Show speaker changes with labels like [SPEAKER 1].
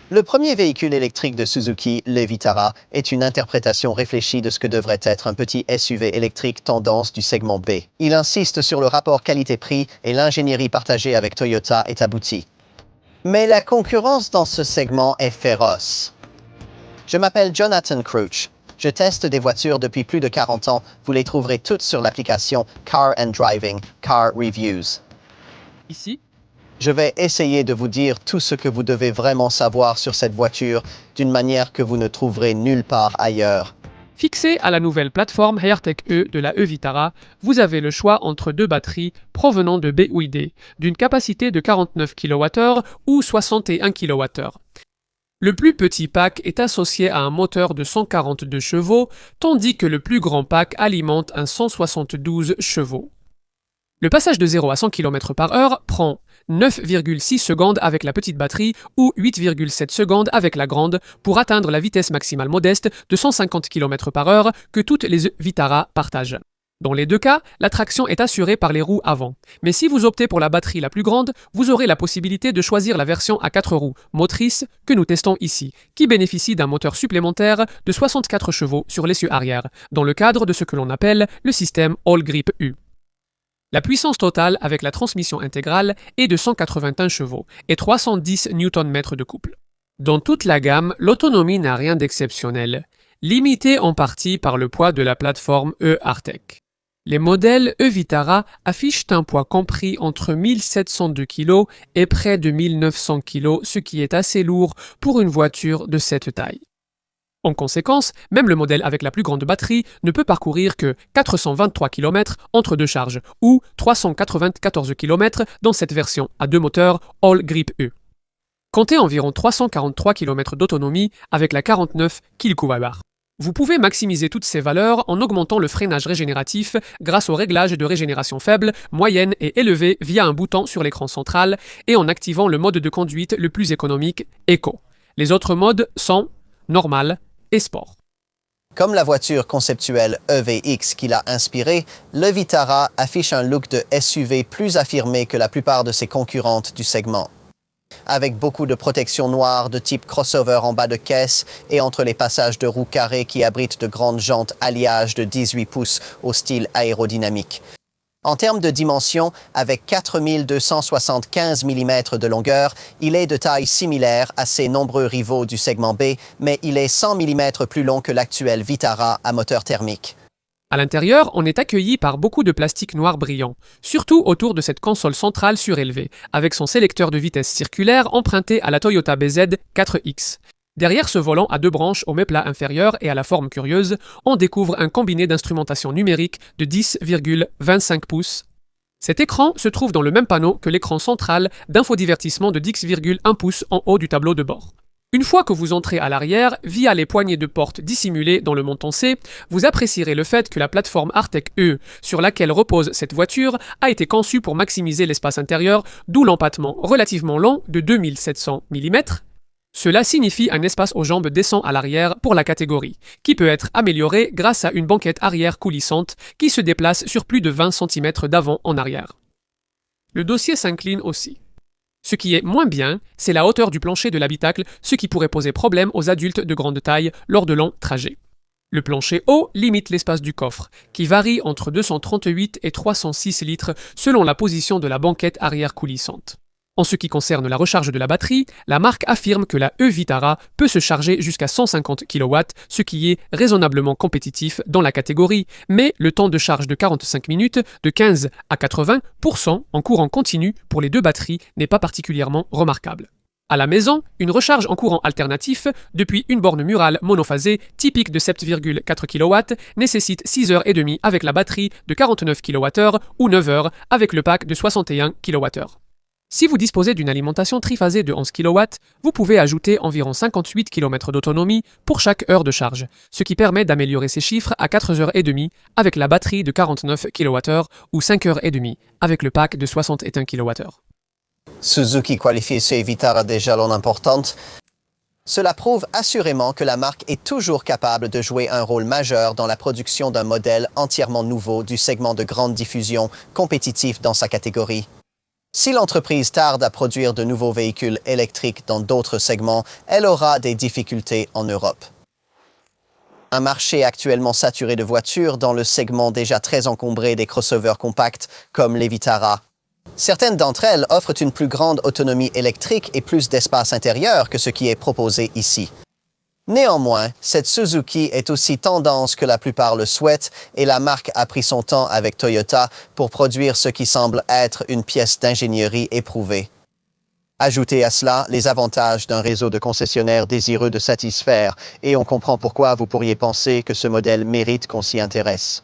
[SPEAKER 1] Le premier véhicule électrique de Suzuki, le Vitara, est une interprétation réfléchie de ce que devrait être un petit SUV électrique tendance du segment B. Il insiste sur le rapport qualité-prix et l'ingénierie partagée avec Toyota est aboutie. Mais la concurrence dans ce segment est féroce. Je m'appelle Jonathan Crouch. Je teste des voitures depuis plus de 40 ans. Vous les trouverez toutes sur l'application Car and Driving, Car Reviews.
[SPEAKER 2] Ici,
[SPEAKER 1] Je vais essayer de vous dire tout ce que vous devez vraiment savoir sur cette voiture d'une manière que vous ne trouverez nulle part ailleurs.
[SPEAKER 2] fixé à la nouvelle plateforme AirTech E de la E-Vitara, vous avez le choix entre deux batteries provenant de BYD, d'une capacité de 49 kWh ou 61 kWh. Le plus petit pack est associé à un moteur de 142 chevaux, tandis que le plus grand pack alimente un 172 chevaux. Le passage de 0 à 100 km/h prend 9,6 secondes avec la petite batterie ou 8,7 secondes avec la grande pour atteindre la vitesse maximale modeste de 150 km/h que toutes les Vitara partagent. Dans les deux cas, la traction est assurée par les roues avant. Mais si vous optez pour la batterie la plus grande, vous aurez la possibilité de choisir la version à 4 roues motrices que nous testons ici, qui bénéficie d'un moteur supplémentaire de 64 chevaux sur l'essieu arrière, dans le cadre de ce que l'on appelle le système All Grip U. La puissance totale avec la transmission intégrale est de 181 chevaux et 310 Nm de couple. Dans toute la gamme, l'autonomie n'a rien d'exceptionnel, limitée en partie par le poids de la plateforme E-ARTEC. Les modèles E-Vitara affichent un poids compris entre 1702 kg et près de 1900 kg, ce qui est assez lourd pour une voiture de cette taille. En conséquence, même le modèle avec la plus grande batterie ne peut parcourir que 423 km entre deux charges, ou 394 km dans cette version à deux moteurs All Grip U. Comptez environ 343 km d'autonomie avec la 49 kWh. Vous pouvez maximiser toutes ces valeurs en augmentant le freinage régénératif grâce au réglage de régénération faible, moyenne et élevée via un bouton sur l'écran central et en activant le mode de conduite le plus économique, Eco. Les autres modes sont normal et sport.
[SPEAKER 1] Comme la voiture conceptuelle EVX qui l'a inspiré, le Vitara affiche un look de SUV plus affirmé que la plupart de ses concurrentes du segment. Avec beaucoup de protection noire de type crossover en bas de caisse et entre les passages de roues carrées qui abritent de grandes jantes alliage de 18 pouces au style aérodynamique. En termes de dimension, avec 4275 mm de longueur, il est de taille similaire à ses nombreux rivaux du segment B, mais il est 100 mm plus long que l'actuel Vitara à moteur thermique.
[SPEAKER 2] À l'intérieur, on est accueilli par beaucoup de plastique noir brillant, surtout autour de cette console centrale surélevée, avec son sélecteur de vitesse circulaire emprunté à la Toyota BZ 4X. Derrière ce volant à deux branches au méplat inférieur et à la forme curieuse, on découvre un combiné d'instrumentation numérique de 10,25 pouces. Cet écran se trouve dans le même panneau que l'écran central d'infodivertissement de 10,1 pouces en haut du tableau de bord. Une fois que vous entrez à l'arrière, via les poignées de porte dissimulées dans le montant C, vous apprécierez le fait que la plateforme ARTEC E, sur laquelle repose cette voiture, a été conçue pour maximiser l'espace intérieur, d'où l'empattement relativement long de 2700 mm. Cela signifie un espace aux jambes décent à l'arrière pour la catégorie, qui peut être amélioré grâce à une banquette arrière coulissante qui se déplace sur plus de 20 cm d'avant en arrière. Le dossier s'incline aussi. Ce qui est moins bien, c'est la hauteur du plancher de l'habitacle, ce qui pourrait poser problème aux adultes de grande taille lors de longs trajets. Le plancher haut limite l'espace du coffre, qui varie entre 238 et 306 litres selon la position de la banquette arrière coulissante. En ce qui concerne la recharge de la batterie, la marque affirme que la E-Vitara peut se charger jusqu'à 150 kW, ce qui est raisonnablement compétitif dans la catégorie, mais le temps de charge de 45 minutes, de 15 à 80% en courant continu pour les deux batteries n'est pas particulièrement remarquable. À la maison, une recharge en courant alternatif depuis une borne murale monophasée typique de 7,4 kW nécessite 6h30 avec la batterie de 49 kWh ou 9h avec le pack de 61 kWh. Si vous disposez d'une alimentation triphasée de 11 kW, vous pouvez ajouter environ 58 km d'autonomie pour chaque heure de charge, ce qui permet d'améliorer ces chiffres à 4h30 avec la batterie de 49 kWh ou 5h30 avec le pack de 61 kWh.
[SPEAKER 1] Suzuki qualifie ce Vitara des jalons importantes. Cela prouve assurément que la marque est toujours capable de jouer un rôle majeur dans la production d'un modèle entièrement nouveau du segment de grande diffusion compétitif dans sa catégorie. Si l'entreprise tarde à produire de nouveaux véhicules électriques dans d'autres segments, elle aura des difficultés en Europe. Un marché actuellement saturé de voitures dans le segment déjà très encombré des crossovers compacts comme les Vitara. Certaines d'entre elles offrent une plus grande autonomie électrique et plus d'espace intérieur que ce qui est proposé ici. Néanmoins, cette Suzuki est aussi tendance que la plupart le souhaitent et la marque a pris son temps avec Toyota pour produire ce qui semble être une pièce d'ingénierie éprouvée. Ajoutez à cela les avantages d'un réseau de concessionnaires désireux de satisfaire et on comprend pourquoi vous pourriez penser que ce modèle mérite qu'on s'y intéresse.